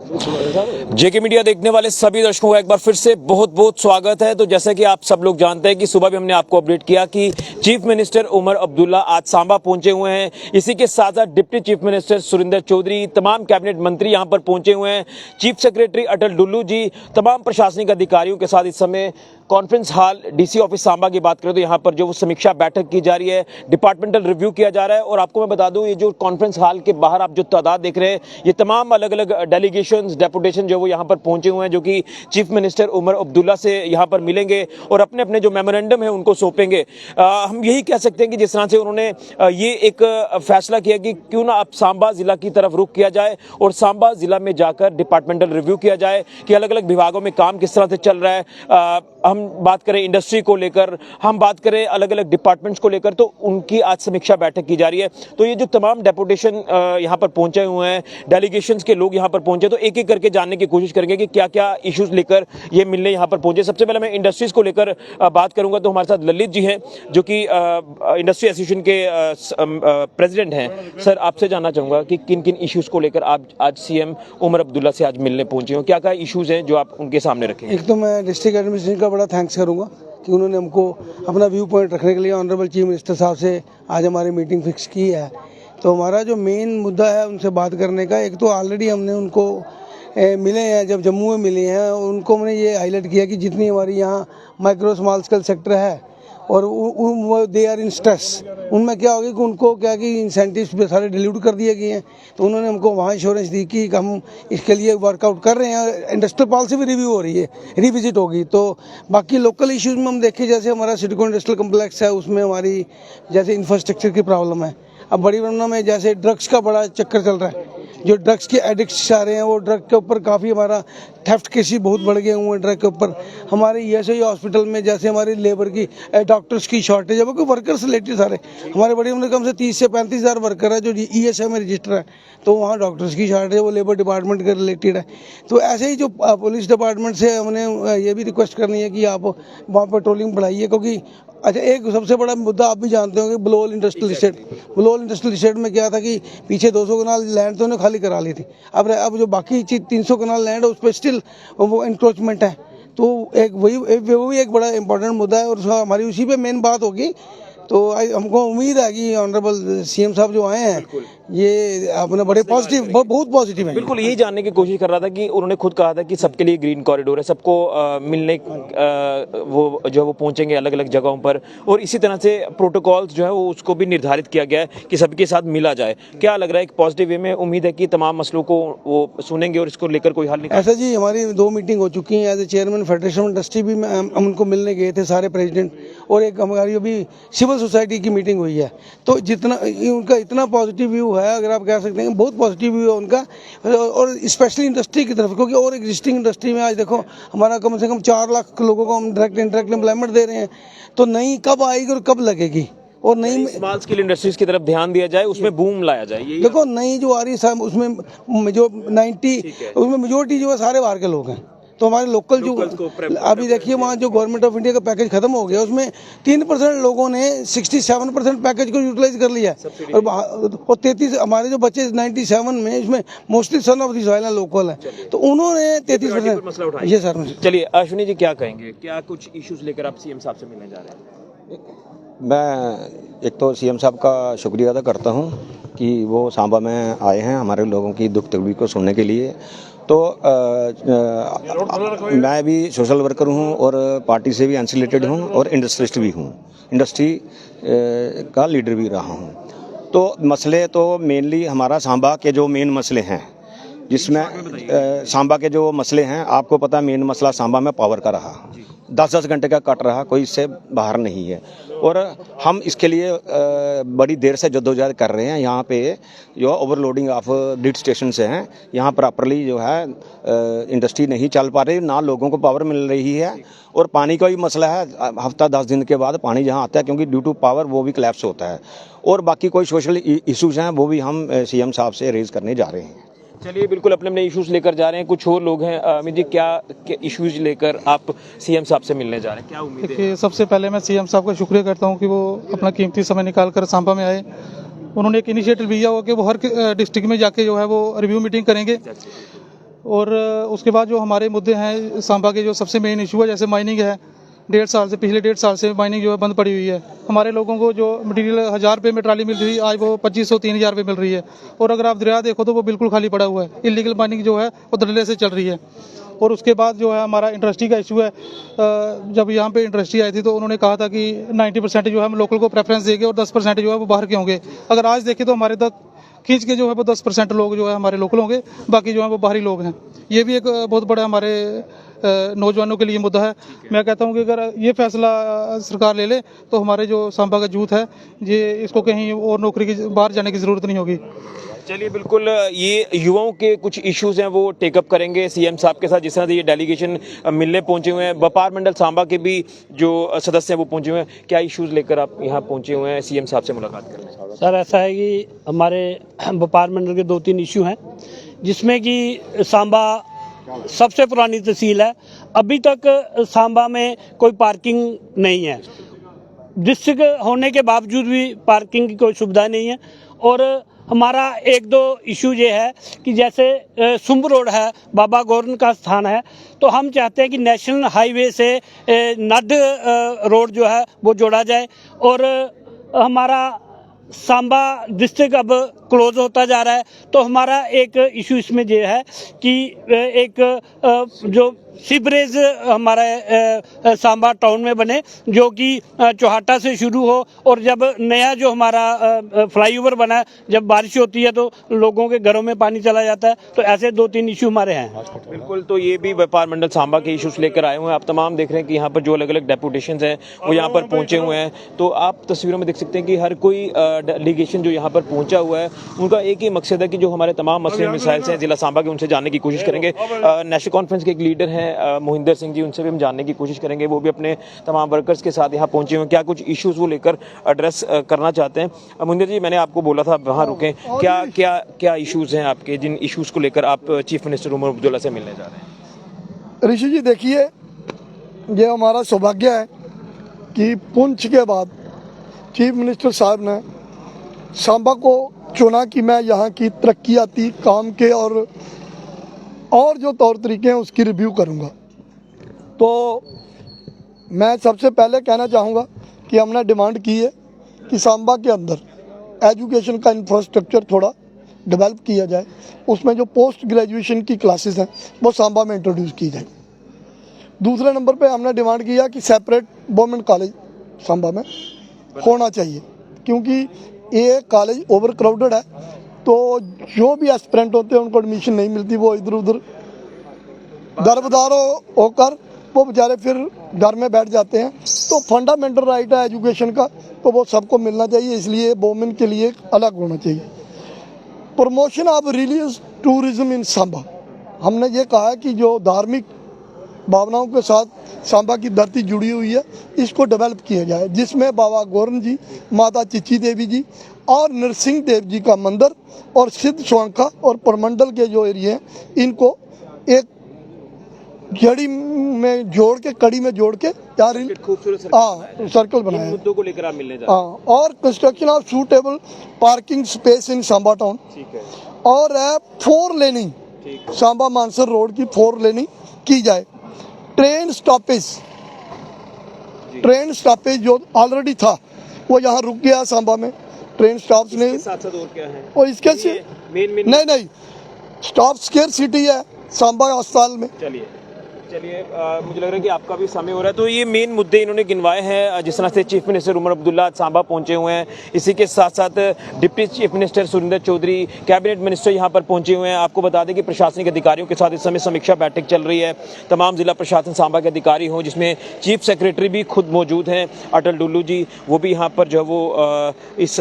जेके media देखने वाले सभी दर्शकों का एक बार फिर से बहुत बहुत स्वागत है। तो जैसे कि आप सब लोग जानते हैं कि सुबह भी हमने आपको अपडेट किया कि चीफ मिनिस्टर उमर अब्दुल्ला आज सांबा पहुंचे हुए हैं। इसी के साथ साथ deputy chief minister Surinder Chaudhary, तमाम कैबिनेट मंत्री यहां पर पहुंचे हुए हैं। चीफ सेक्रेटरी अटल डुल्लू जी, तमाम प्रशासनिक अधिकारियों के साथ इस समय conference hall DC office Samba की बात करें तो यहाँ पर जो समीक्षा बैठक की जा रही है, डिपार्टमेंटल रिव्यू किया जा रहा है। और आपको मैं बता दूं, ये जो कॉन्फ्रेंस हॉल के बाहर आप जो तादाद देख रहे हैं, ये तमाम अलग अलग डेलीगेशंस, डेपुटेशन जो वो यहाँ पर पहुंचे हुए हैं, जो कि चीफ मिनिस्टर उमर अब्दुल्ला से यहाँ पर मिलेंगे और अपने अपने जो मेमोरेंडम है उनको सौंपेंगे। हम यही कह सकते हैं कि जिस तरह से उन्होंने ये एक फैसला किया कि क्यों ना अब सांबा जिला की तरफ रुख किया जाए और सांबा जिला में जाकर डिपार्टमेंटल रिव्यू किया जाए कि अलग अलग विभागों में काम किस तरह से चल रहा है। हम बात करें इंडस्ट्री को लेकर, हम बात करें अलग अलग डिपार्टमेंट्स को लेकर, तो उनकी आज समीक्षा बैठक की जा रही है। तो ये जो तमाम डेपुटेशन यहाँ पर पहुंचे हुए हैं, डेलीगेशंस के लोग यहाँ पर पहुंचे, तो एक एक करके जानने की कोशिश करेंगे कि क्या क्या इश्यूज लेकर ये मिलने यहाँ पर पहुंचे। सबसे पहले मैं इंडस्ट्रीज को लेकर बात करूंगा, तो हमारे साथ ललित जी हैं जो कि इंडस्ट्री एसोसिएशन के प्रेसिडेंट हैं। सर, आपसे जानना चाहूंगा कि किन किन इश्यूज को लेकर आप आज सीएम उमर अब्दुल्ला से आज मिलने पहुंचे हो, क्या क्या इश्यूज हैं जो आप उनके सामने रखें? एक तो मैं डिस्ट्रिक्ट एडमिनिस्ट्रेशन का बड़ा थैंक्स करूंगा कि उन्होंने हमको अपना व्यू पॉइंट रखने के लिए ऑनरेबल चीफ मिनिस्टर साहब से आज हमारी मीटिंग फिक्स की है। तो हमारा जो मेन मुद्दा है उनसे बात करने का, एक तो ऑलरेडी हमने उनको मिले हैं, जब जम्मू में मिले हैं उनको हमने ये हाईलाइट किया कि जितनी हमारी यहाँ माइक्रो स्मॉल स्केल सेक्टर है और वो दे आर इन स्ट्रेस, उनमें क्या होगी कि उनको क्या कि इंसेंटिव्स पे सारे डिलीट कर दिए गए हैं। तो उन्होंने हमको वहाँ इंश्योरेंस दी कि हम इसके लिए वर्कआउट कर रहे हैं। इंडस्ट्रियल पॉलिसी भी रिव्यू हो रही है, रिविजिट होगी। तो बाकी लोकल इश्यूज में हम देखें, जैसे हमारा सिडको इंडस्ट्रियल कम्प्लेक्स है, उसमें हमारी जैसे इंफ्रास्ट्रक्चर की प्रॉब्लम है। अब बड़ी वरना में जैसे ड्रग्स का बड़ा चक्कर चल रहा है, जो ड्रग्स के एडिक्ट्स आ रहे हैं, वो ड्रग के ऊपर काफ़ी हमारा थेफ्ट केसेस बहुत बढ़ गए हुए हैं ड्रग के ऊपर। हमारे ईएसआई हॉस्पिटल में जैसे हमारी लेबर की, डॉक्टर्स की शॉर्टेज है, वो वर्कर्स रिलेटेड सारे हमारे बड़ी उम्र कम से 30 से 35 हज़ार वर्कर है जो ईएसआई में रजिस्टर है। तो वहाँ डॉक्टर्स की शॉर्टेज है, वो लेबर डिपार्टमेंट के रिलेटेड है। तो ऐसे ही जो पुलिस डिपार्टमेंट से हमने ये भी रिक्वेस्ट करनी है कि आप वहाँ पेट्रोलिंग बढ़ाइए, क्योंकि अच्छा एक सबसे बड़ा मुद्दा आप भी जानते होंगे, बलौल इंडस्ट्रियल इस्टेट। बलौल इंडस्ट्रियल इस्टेट में क्या था कि पीछे 200 कनाल लैंड तो उन्हें खाली करा ली थी। अब जो बाकी चीज 300 कनाल लैंड है उस पर स्टिल वो इंक्रोचमेंट है। तो एक वही एक बड़ा इंपॉर्टेंट मुद्दा है और हमारी उसी पे मेन बात होगी। तो हमको उम्मीद है कि ऑनरेबल सीएम साहब जो आए हैं ये अपने बड़े पॉजिटिव, बहुत पॉजिटिव है। बिल्कुल यही जानने की कोशिश कर रहा था कि उन्होंने खुद कहा था कि सबके लिए ग्रीन कॉरिडोर है, सबको मिलने वो जो है वो पहुंचेंगे अलग अलग जगहों पर, और इसी तरह से प्रोटोकॉल्स जो है वो उसको भी निर्धारित किया गया है कि सबके साथ मिला जाए। क्या लग रहा है, एक पॉजिटिव वे में उम्मीद है कि तमाम मसलों को वो सुनेंगे और इसको लेकर कोई हल निकालेंगे? ऐसा जी, हमारी 2 मीटिंग हो चुकी हैं। As a chairman federation industry भी हम उनको मिलने गए थे सारे प्रेसिडेंट, और एक हमारी अभी सिविल सोसाइटी की मीटिंग हुई है। तो जितना उनका इतना पॉजिटिव व्यू है, अगर आप कह सकते हैं बहुत पॉजिटिव व्यू है उनका, और स्पेशली इंडस्ट्री की तरफ, क्योंकि और एग्जिस्टिंग इंडस्ट्री में आज देखो हमारा कम से कम 4 लाख लोगों को हम डायरेक्ट इंडायरेक्ट एम्प्लॉयमेंट दे रहे हैं। तो नई कब आएगी और कब लगेगी, और नई स्मॉल स्केल इंडस्ट्रीज की तरफ ध्यान दिया जाए, उसमें बूम लाया जाए। देखो नई जो आ रही है उसमें जो 90 उसमें मेजोरिटी जो है सारे बाहर के लोग हैं। तो हमारे लोकल जो अभी देखिए वहाँ जो गवर्नमेंट ऑफ इंडिया का पैकेज खत्म हो गया, उसमें 3% लोगों ने 67% पैकेज को यूटिलाइज कर लिया। और 33 हमारे जो बच्चे 97 में, इसमें mostly son of the soil है, लोकल है, तो उन्होंने 33%। ये सर चलिए अश्विनी जी क्या कहेंगे, क्या कुछ इश्यूज लेकर आप सीएम साहब से मिलने जा रहे हैं? मैं एक तो सीएम साहब का शुक्रिया अदा करता हूं कि वो सांबा में आए हैं हमारे लोगों की दुख तकलीफ को सुनने के लिए। तो मैं भी सोशल वर्कर हूं और पार्टी से भी एनसिलेटेड हूं और इंडस्ट्रिस्ट भी हूं, इंडस्ट्री का लीडर भी रहा हूं। तो मसले तो मेनली हमारा सांबा के जो मेन मसले हैं, जिसमें सांबा के जो मसले हैं, आपको पता है मेन मसला सांबा में पावर का रहा, 10-10 घंटे का कट रहा, कोई इससे बाहर नहीं है। और हम इसके लिए बड़ी देर से जद्दोजहद कर रहे हैं। यहाँ पे जो ओवरलोडिंग ऑफ ग्रिड स्टेशन से हैं, यहाँ प्रॉपरली जो है इंडस्ट्री नहीं चल पा रही, ना लोगों को पावर मिल रही है। और पानी का भी मसला है, हफ्ता 10 दिन के बाद पानी जहाँ आता है, क्योंकि ड्यू टू पावर वो भी कोलैप्स होता है। और बाकी कोई सोशल इश्यूज़ हैं वो भी हम सीएम साहब से रेज करने जा रहे हैं। चलिए बिल्कुल अपने अपने इश्यूज लेकर जा रहे हैं। कुछ और लोग हैं, अमित जी क्या इश्यूज लेकर आप सीएम साहब से मिलने जा रहे हैं, क्या उम्मीद है? देखिए, सबसे पहले मैं सीएम साहब का शुक्रिया करता हूं कि वो अपना कीमती समय निकाल कर सांबा में आए। उन्होंने एक इनिशिएटिव लिया हो कि वो हर डिस्ट्रिक्ट में जाके जो है वो रिव्यू मीटिंग करेंगे। और उसके बाद जो हमारे मुद्दे हैं सांबा के, जो सबसे मेन इशू है, जैसे माइनिंग है, पिछले 1.5 साल से माइनिंग जो है बंद पड़ी हुई है। हमारे लोगों को जो मटीरियल 1000 रुपये में ट्राली मिल रही है, आज वो 2500-3000 रुपये मिल रही है। और अगर आप दरिया देखो तो वो बिल्कुल खाली पड़ा हुआ है। इलीगल माइनिंग जो है वो धड़ल्ले से चल रही है। और उसके बाद जो है हमारा इंडस्ट्री का इशू है। जब यहाँ पे इंडस्ट्री आई थी तो उन्होंने कहा था कि 90% जो है हम लोकल को प्रेफरेंस देंगे और 10% जो है वो बाहर के होंगे। अगर आज देखें तो हमारे तक खींच के जो है वो 10% लोग जो है हमारे लोकल होंगे, बाकी जो है वो बाहरी लोग हैं। ये भी एक बहुत बड़ा हमारे नौजवानों के लिए मुद्दा है। मैं कहता हूँ कि अगर ये फैसला सरकार ले ले तो हमारे जो सांबा का यूथ है ये इसको कहीं और नौकरी की बाहर जाने की ज़रूरत नहीं होगी। चलिए, बिल्कुल ये युवाओं के कुछ इश्यूज हैं वो टेकअप करेंगे सीएम साहब के साथ। जिस तरह से ये डेलीगेशन मिलने पहुंचे हुए हैं, व्यापार मंडल सांबा के भी जो सदस्य हैं वो पहुंचे हुए हैं। क्या इश्यूज लेकर आप यहाँ पहुंचे हुए हैं सीएम साहब से मुलाकात करने? सर, ऐसा है कि हमारे व्यापार मंडल के 2-3 इशू हैं, जिसमें कि सांबा सबसे पुरानी तहसील है। अभी तक सांबा में कोई पार्किंग नहीं है। डिस्ट्रिक्ट होने के बावजूद भी पार्किंग की कोई सुविधा नहीं है। और हमारा 1-2 इशू ये है कि जैसे सुम्ब रोड है, बाबा गौरन का स्थान है, तो हम चाहते हैं कि नेशनल हाईवे से नड रोड जो है वो जोड़ा जाए। और हमारा सांबा डिस्ट्रिक्ट अब क्लोज होता जा रहा है, तो हमारा एक इशू इसमें ये है कि एक जो सीवरेज हमारा सांबा टाउन में बने, जो कि चौहाटा से शुरू हो। और जब नया जो हमारा फ्लाईओवर बना है, जब बारिश होती है तो लोगों के घरों में पानी चला जाता है। तो ऐसे 2-3 इशू हमारे हैं। बिल्कुल, तो ये भी व्यापार मंडल सांबा के इश्यूज लेकर आए हुए हैं। आप तमाम देख रहे हैं कि यहाँ पर जो अलग अलग डेपुटेशंस हैं वो यहाँ पर पहुंचे हुए हैं। तो आप तस्वीरों में देख सकते हैं कि हर कोई डेलीगेशन जो यहाँ पर पहुंचा हुआ है, उनका एक ही मकसद है कि जो हमारे तमाम मसले मिसाइल हैं जिला सांबा के, उनसे जानने की कोशिश करेंगे। नेशनल कॉन्फ्रेंस के एक लीडर हैं मोहिंदर सिंह जी, उनसे भी हम जानने की कोशिश करेंगे। वो भी अपने तमाम वर्कर्स के साथ यहाँ पहुंचे हुए हैं, क्या कुछ इश्यूज वो लेकर एड्रेस करना चाहते हैं। मोहिंदर जी, मैंने आपको बोला था वहाँ रुकें, क्या इश्यूज हैं आपके, जिन इश्यूज को लेकर आप चीफ मिनिस्टर उमर अब्दुल्ला से मिलने जा रहे हैं? ऋषि जी, देखिए, ये हमारा सौभाग्य है कि पुंछ के बाद चीफ मिनिस्टर साहब ने सांबा को चुना कि मैं यहाँ की तरक्याती काम के और जो तौर तरीके हैं उसकी रिव्यू करूँगा। तो मैं सबसे पहले कहना चाहूँगा कि हमने डिमांड की है कि सांबा के अंदर एजुकेशन का इंफ्रास्ट्रक्चर थोड़ा डेवलप किया जाए। उसमें जो पोस्ट ग्रेजुएशन की क्लासेस हैं वो सांबा में इंट्रोड्यूस की जाए। दूसरे नंबर पे हमने डिमांड किया कि सेपरेट वुमेन कॉलेज सांबा में होना चाहिए, क्योंकि ये कॉलेज ओवर क्राउडेड है। तो जो भी एस्पिरेंट होते हैं उनको एडमिशन नहीं मिलती, वो इधर उधर दरबदार होकर वो बेचारे फिर घर में बैठ जाते हैं। तो फंडामेंटल राइट है एजुकेशन का, तो वो सबको मिलना चाहिए, इसलिए वोमेन के लिए अलग होना चाहिए। Promotion of religious tourism in Samba, हमने ये कहा है कि जो धार्मिक भावनाओं के साथ सांबा की धरती जुड़ी हुई है, इसको डेवलप किया जाए, जिसमें बाबा गौरन जी, माता चिच्ची देवी जी और नरसिंह देव जी का मंदिर और सिद्ध स्वांखा और परमंडल के जो एरिया हैं, इनको एक जड़ी में जोड़ के, कड़ी में जोड़ के यार सर्कल बनाया। मुद्दों को लेकर आप मिलने जा रहे हैं? और construction of suitable parking space in Samba town, ठीक है। और 4 लेनिंग सांबा मानसर रोड की 4 लेनिंग की जाए। ट्रेन स्टॉपेज जो ऑलरेडी था वो यहाँ रुक गया सांबा में, ट्रेन स्टॉप्स नहीं। साथ और क्या है? और इसके से नहीं स्टॉप स्केयर सिटी है सांबा अस्पताल में। चलिए, मुझे लग रहा है कि आपका भी समय हो रहा है। तो ये मेन मुद्दे इन्होंने गिनवाए हैं। जिस तरह से चीफ मिनिस्टर उमर अब्दुल्ला आज सांबा पहुंचे हुए हैं, इसी के साथ साथ deputy chief minister Surendra Chaudhary, cabinet minister यहां पर पहुंचे हुए हैं। आपको बता दें कि प्रशासनिक अधिकारियों के साथ इस समय समीक्षा बैठक चल रही है। तमाम जिला प्रशासन सांबा के अधिकारी हों, जिसमें चीफ सेक्रेटरी भी खुद मौजूद हैं, अटल डुल्लू जी, वो भी यहाँ पर जो है वो इस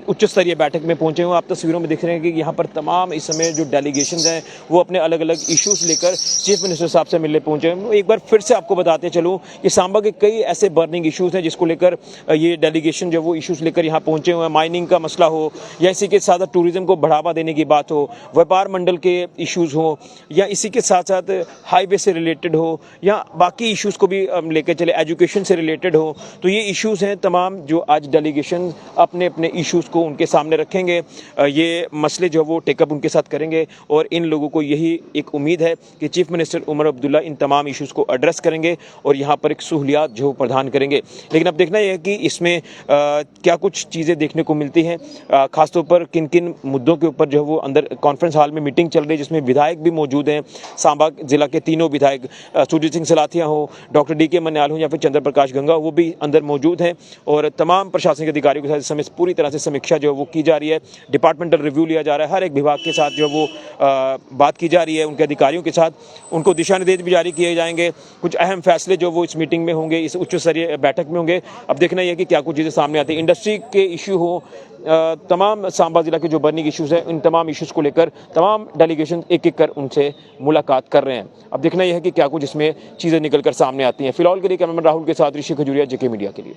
उच्च स्तरीय बैठक में पहुंचे हुए हैं। आप तस्वीरों में दिख रहे हैं कि यहाँ पर तमाम इस समय जो डेलीगेशन हैं वो अपने अलग अलग इशूज़ लेकर चीफ मिनिस्टर साहब से मिलने पहुंचे हैं। एक बार फिर से आपको बताते चलूं कि सांबा के कई ऐसे बर्निंग इश्यूज हैं जिसको लेकर ये डेलीगेशन जो वो इश्यूज लेकर यहाँ पहुंचे हुए हैं। माइनिंग का मसला हो या इसी के साथ टूरिज्म को बढ़ावा देने की बात हो, व्यापार मंडल के इश्यूज हो या इसी के साथ साथ हाईवे से रिलेटेड हो या बाकी इश्यूज को भी लेकर चले, एजुकेशन से रिलेटेड हो, तो ये इश्यूज हैं तमाम जो आज डेलीगेशन अपने अपने इश्यूज को उनके सामने रखेंगे। ये मसले जो वो टेकअप उनके साथ करेंगे और इन लोगों को यही एक उम्मीद है कि चीफ मिनिस्टर उमर अब्दुल्ला इन तमाम इश्यूज को एड्रेस करेंगे और यहाँ पर एक सहूलियात जो प्रदान करेंगे। लेकिन अब देखना यह है कि इसमें क्या कुछ चीज़ें देखने को मिलती हैं, खासतौर पर किन किन मुद्दों के ऊपर जो है वो अंदर कॉन्फ्रेंस हॉल में मीटिंग चल रही है जिसमें विधायक भी मौजूद हैं। सांबा जिला के तीनों विधायक सुरजीत सिंह सलाथिया हो, डॉक्टर DK मन्याल हो या फिर चंद्र प्रकाश गंगा, वो भी अंदर मौजूद हैं और तमाम प्रशासनिक अधिकारियों के साथ इस समय पूरी तरह से समीक्षा जो है वो की जा रही है। डिपार्टमेंटल रिव्यू लिया जा रहा है, हर एक विभाग के साथ जो वो बात की जा रही है, उनके अधिकारियों के साथ उनको दिशा निर्देश भी जारी किए जाएंगे। कुछ अहम फैसले जो वो इस मीटिंग में होंगे, इस उच्च स्तरीय बैठक में होंगे। अब देखना यह है कि क्या कुछ चीज़ें सामने आती है। इंडस्ट्री के इशू हो, तमाम सांबा जिला के जो बर्निंग इश्यूज हैं, इन तमाम इश्यूज को लेकर तमाम डेलीगेशन एक एक कर उनसे मुलाकात कर रहे हैं। अब देखना यह है कि क्या कुछ इसमें चीज़ें निकल कर सामने आती हैं। फिलहाल के लिए कैमरामैन राहुल के साथ ऋषि खजूरिया, JK मीडिया के लिए।